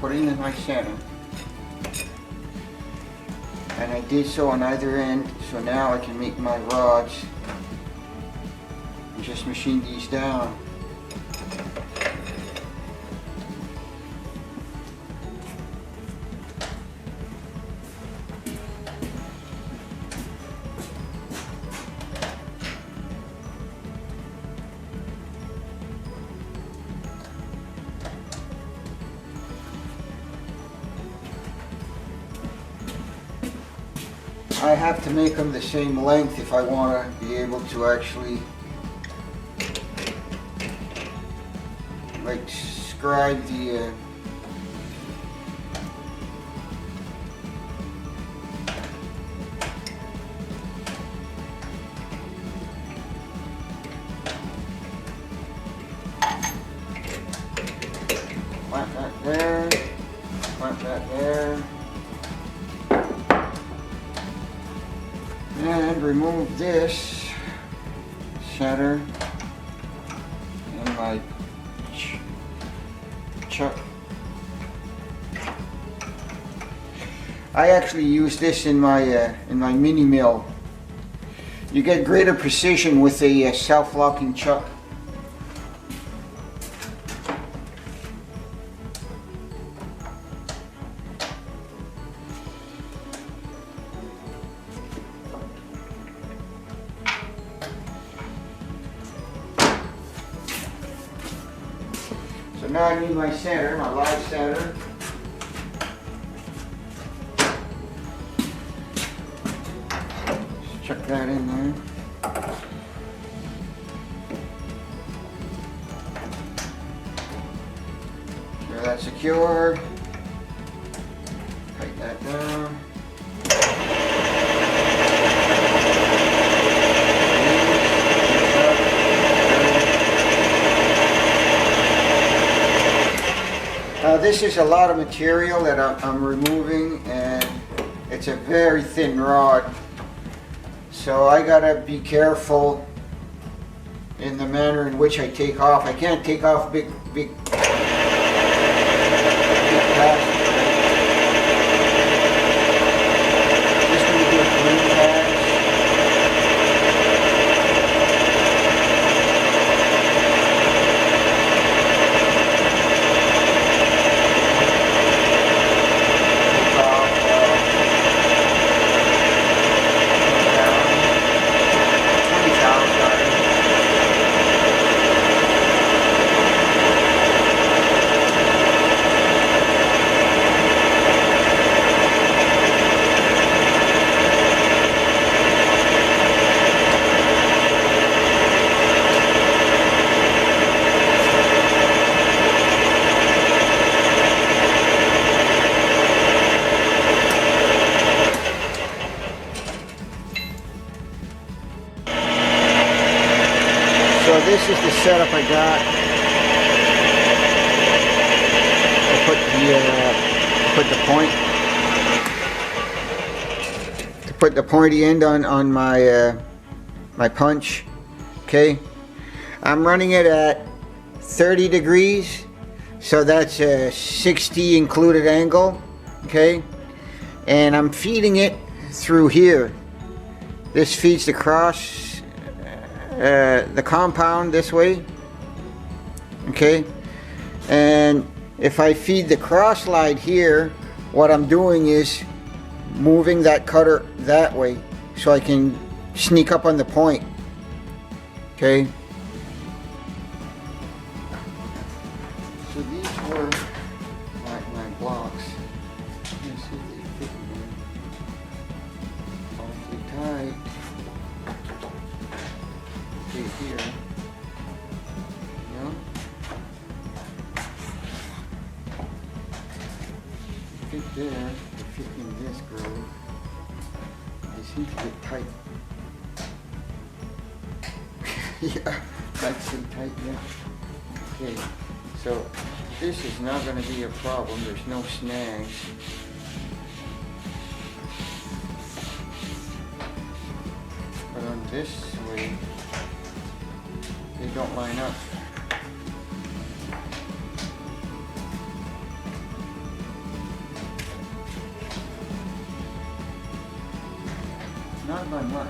putting in my center. And I did so on either end, so now I can make my rods and just machine these down. I have to make them the same length if I want to be able to actually like scribe the plant that there, plant that there. And remove this center and my chuck. I actually use this in my mini mill. You get greater precision with a self-locking chuck. So now I need my center, my live center. Just chuck that in there. Sure that's secured. Tighten that down. This is a lot of material that I'm removing, and it's a very thin rod, so I gotta be careful in the manner in which I take off. I can't take off big passes. Just gonna do a clean pass. So this is the setup I got. I put the pointy end on my my punch. Okay, I'm running it at 30 degrees, so that's a 60 included angle. Okay, and I'm feeding it through here. This feeds across the compound this way. Okay, and if I feed the cross slide here, what I'm doing is moving that cutter that way so I can sneak up on the point. Okay, so these were my blocks. Let's see if they fit in there. Awfully tight. Here, no, fit there, fit in this groove. They seem to get tight. Yeah, nice and tight there. Okay, so this is not going to be a problem. There's no snags. But on this way, they don't line up. Not by much.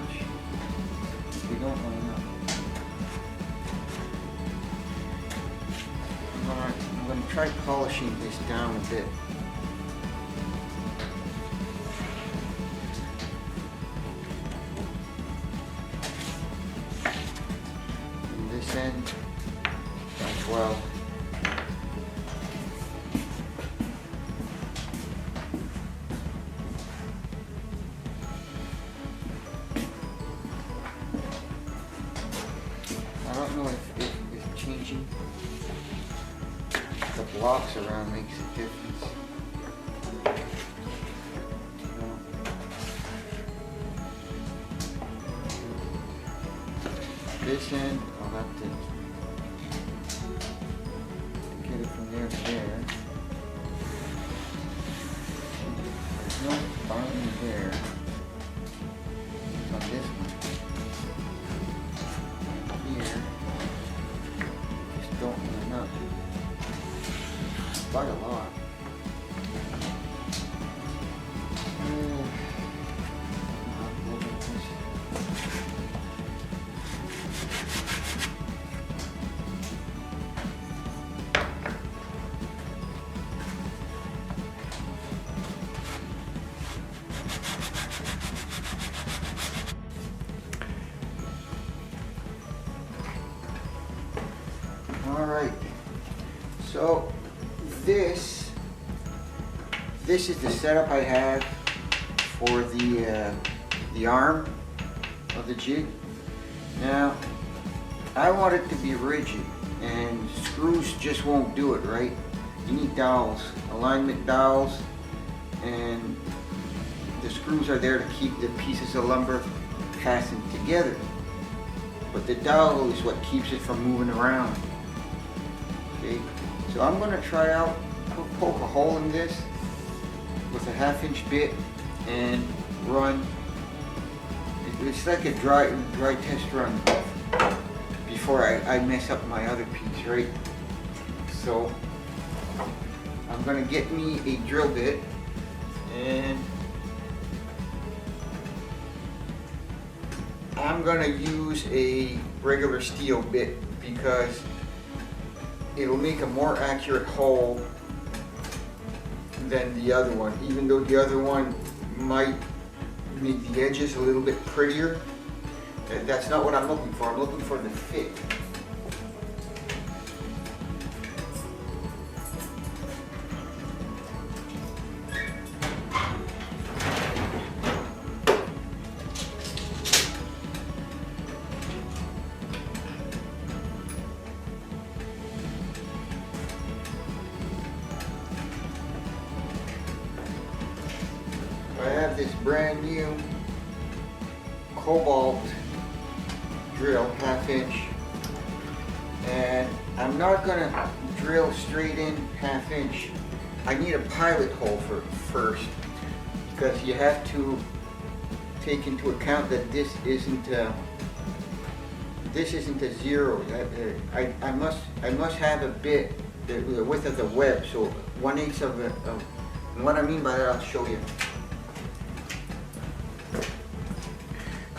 We don't line up. I'm going to try polishing this down a bit. And this end as well. I don't know if changing the blocks around makes a difference. This end, I'll have to get it from there to there. There's no binding there on this one. Here, just don't line up. Quite a lot. All right. So this is the setup I have for the arm of the jig. Now I want it to be rigid, and screws just won't do it, right? You need dowels, alignment dowels, and the screws are there to keep the pieces of lumber fastened together. But the dowel is what keeps it from moving around. Okay, so I'm going to try out, poke a hole in this with a 1/2" bit and run. It's like a dry test run before I mess up my other piece, right? So I'm going to get me a drill bit, and I'm going to use a regular steel bit because it'll make a more accurate hole than the other one, even though the other one might make the edges a little bit prettier. That's not what I'm looking for. I'm looking for the fit. I have this brand new Cobalt drill, 1/2", and I'm not gonna drill straight in 1/2". I need a pilot hole first, because you have to take into account that this isn't a zero. I must have a bit the width of the web, so 1/8 of it. And what I mean by that, I'll show you.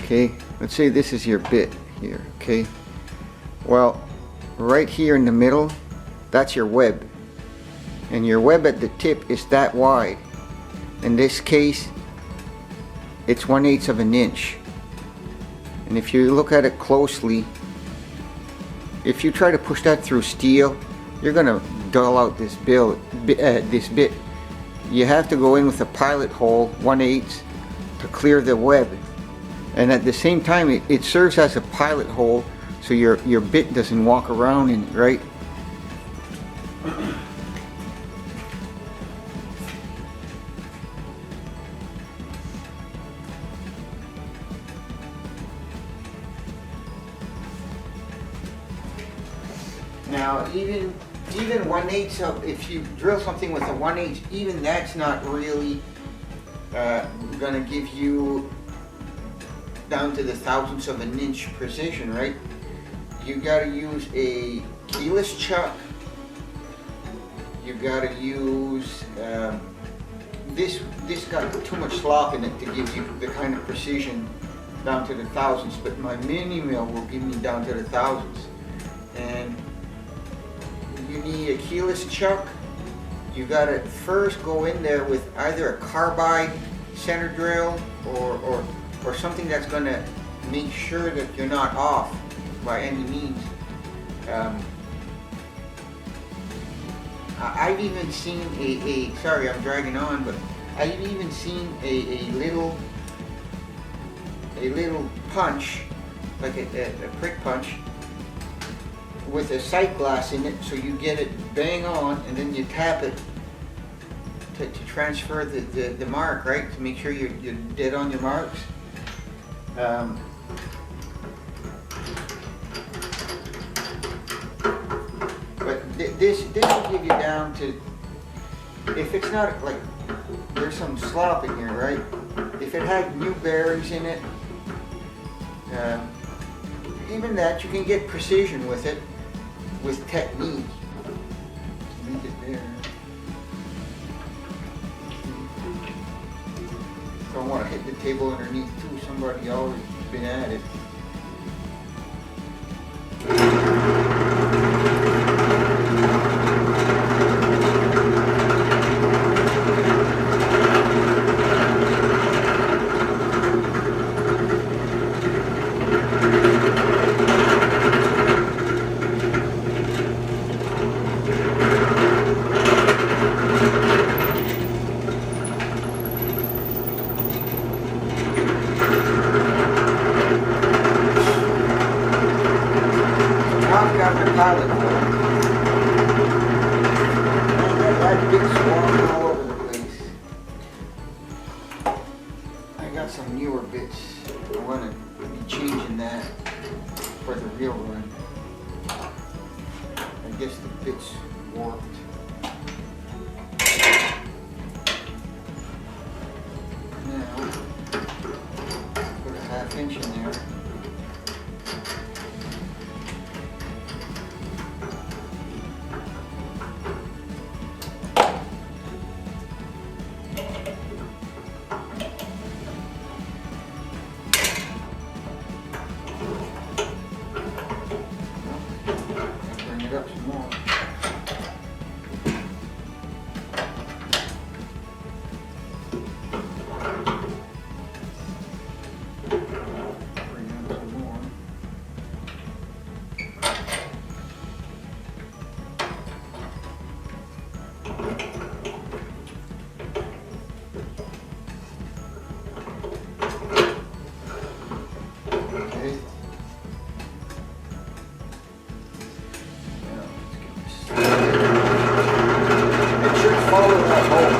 Okay, let's say this is your bit here, okay? Well, right here in the middle, that's your web. And your web at the tip is that wide. In this case, it's 1/8 of an inch. And if you look at it closely, if you try to push that through steel, you're gonna dull out this bit. You have to go in with a pilot hole, 1/8, to clear the web. And at the same time, it serves as a pilot hole, so your bit doesn't walk around in it, right? Now, even 1/8 of, if you drill something with a 1/8, even that's not really gonna give you down to the thousandths of an inch precision, right? You gotta use a keyless chuck. You gotta use this got too much slop in it to give you the kind of precision down to the thousands, but my mini mill will give me down to the thousands. And you need a keyless chuck. You gotta first go in there with either a carbide center drill or something that's gonna make sure that you're not off by any means. I've even seen sorry I'm dragging on, but I've even seen a little punch, like a prick punch, with a sight glass in it, so you get it bang on, and then you tap it to transfer the mark, right? To make sure you're dead on your marks. But this will give you down to, if it's not like, there's some slop in here, right? If it had new bearings in it, even that, you can get precision with it, with technique. Make it there. Don't want to hit the table underneath too. Somebody always been at it. That big swarm all over the place. I got some newer bits. I want to be changing that for the real run. I guess the bit's warped. Now, put a 1/2 inch in there. It up some more. Bring up some more. Okay. Follow that hole.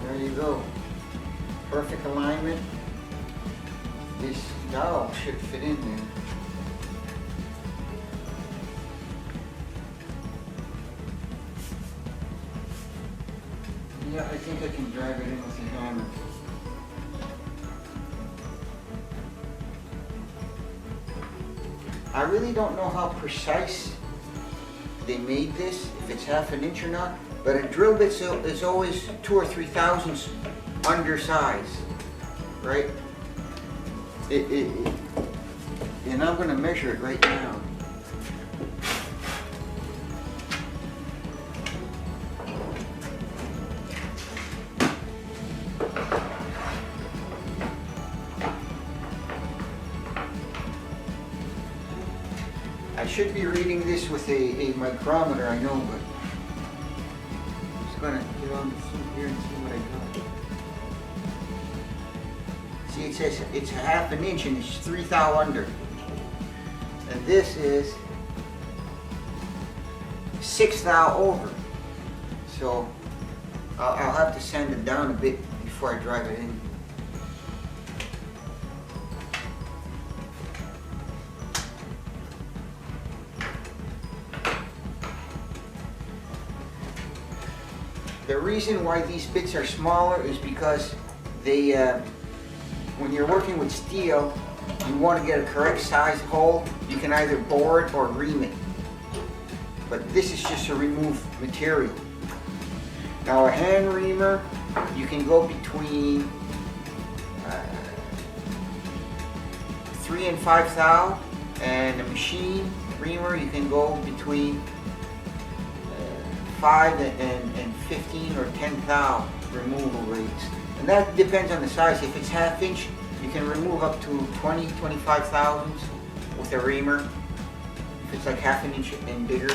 There you go. Perfect alignment. This dowel should fit in there. Yeah, I think I can drive it in with the hammer. I really don't know how precise they made this, if it's 1/2 inch or not, but a drill bit is always 2 or 3 thousandths undersized, right? And I'm going to measure it right now. I should be reading this with a micrometer, I know, but I'm just going to get on the suit here and see what I got. See, it says it's 1/2 inch and it's 3 thou under. And this is 6 thou over. So I'll have to sand it down a bit before I drive it in. reason why these bits are smaller is because they, when you're working with steel, you want to get a correct size hole. You can either bore it or ream it. But this is just to remove material. Now a hand reamer, you can go between 3 and 5 thou, and a machine reamer you can go between 5 and 15 or 10 thou removal rates. And that depends on the size. If it's 1/2 inch, you can remove up to 20-25 thousandths with a reamer. If it's like 1/2 inch and bigger.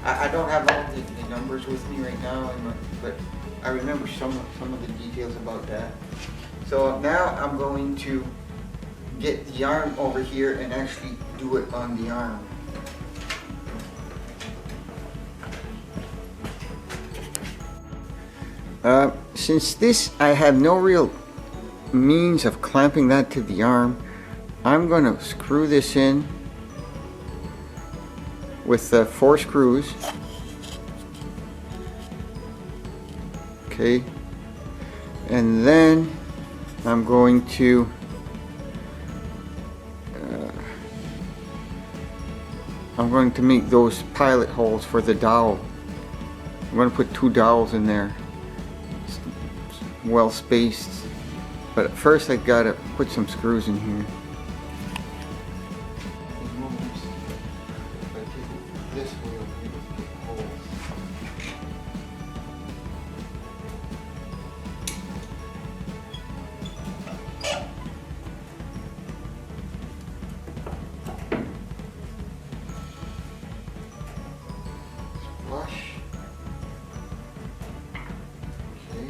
I don't have all the numbers with me right now, but I remember some of the details about that. So now I'm going to get the arm over here and actually do it on the arm. Since this, I have no real means of clamping that to the arm, I'm going to screw this in with 4 screws. Okay, and then I'm going to make those pilot holes for the dowel. I'm going to put 2 dowels in there, well spaced. But first I gotta put some screws in here. This way over here with the holes. Flush. Okay.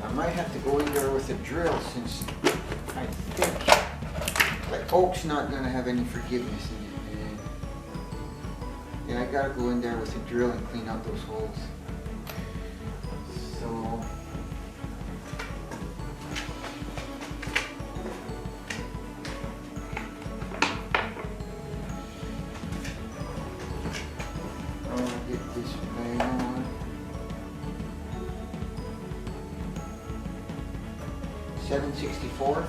I might have to go in there with a drill, since I think like oak's not going to have any forgiveness in it. And yeah, I gotta go in there with a drill and clean out those holes. So I'm gonna get this bag on. 7/64.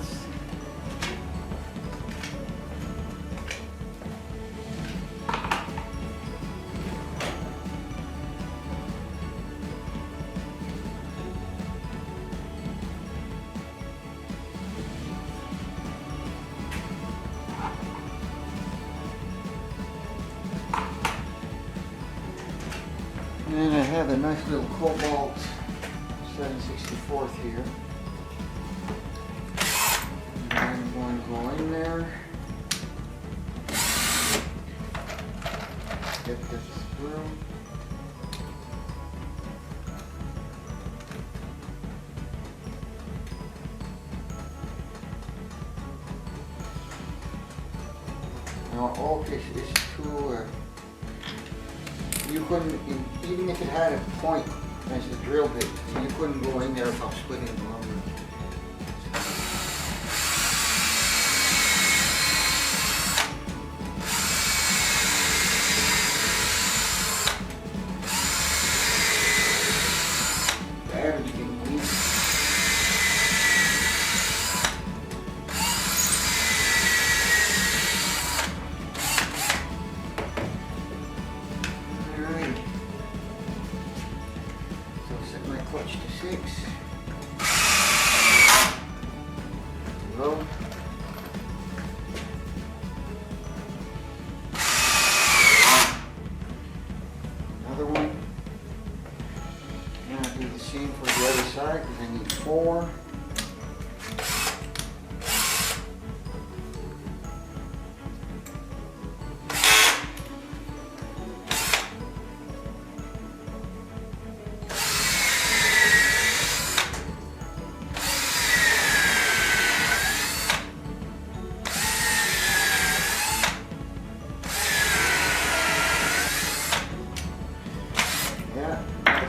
And I have a nice little Cobalt 7/64 here. I'm going to go in there, get this screw. Now, okay, so this is too, you couldn't, even if it had a point as a drill bit, you couldn't go in there without splitting the lumber. Clutch to 6. Low. same for the other side because I need 4.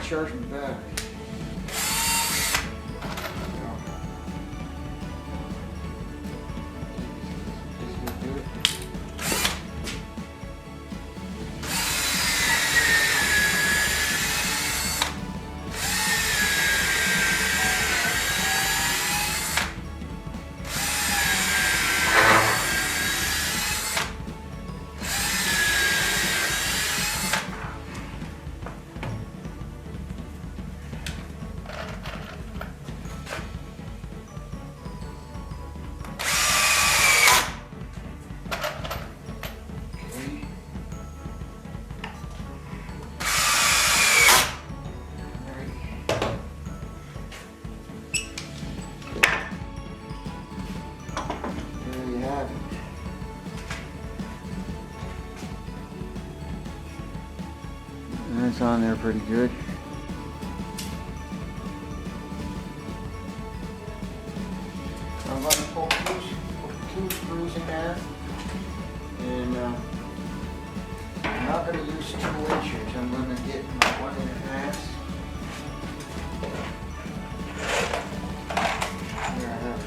Charge me back. That's on there pretty good. I'm going to pull two screws in there, and I'm not going to use 2 inches. I'm going to get 1.5. Here I have a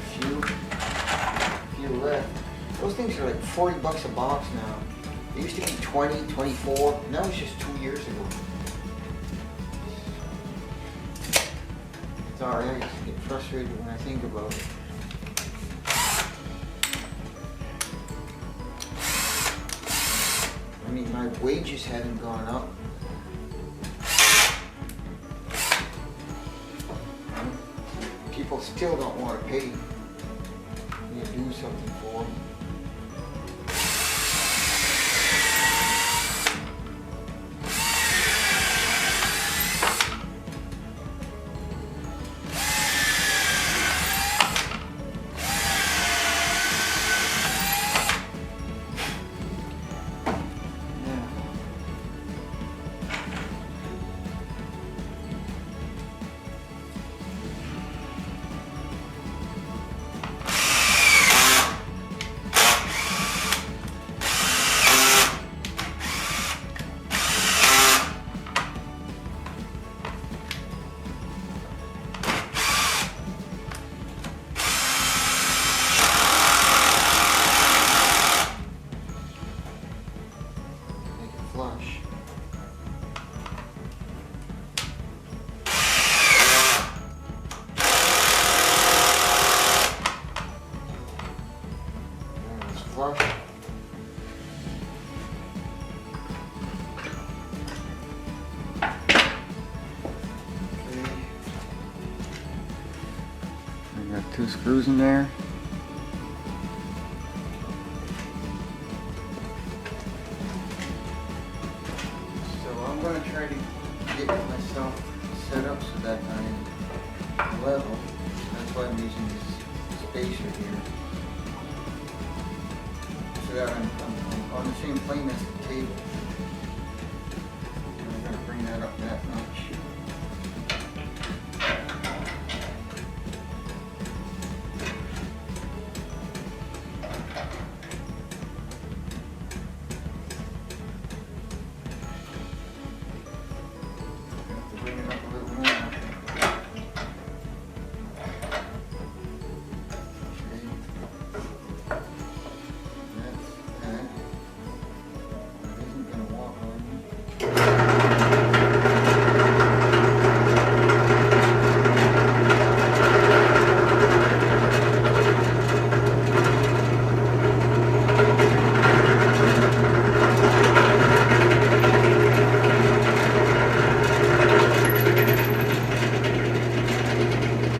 few left. Those things are like 40 bucks a box now. They used to be 20, 24. Now it's just 2 years ago. It's alright, I just get frustrated when I think about it. I mean, my wages haven't gone up. People still don't want to pay me to do something for them. Flush. There's flush. Okay. I got 2 screws in there. I'm going to try to get myself set up so that I'm level. That's why I'm using this spacer here. So that I'm on the same plane as the table.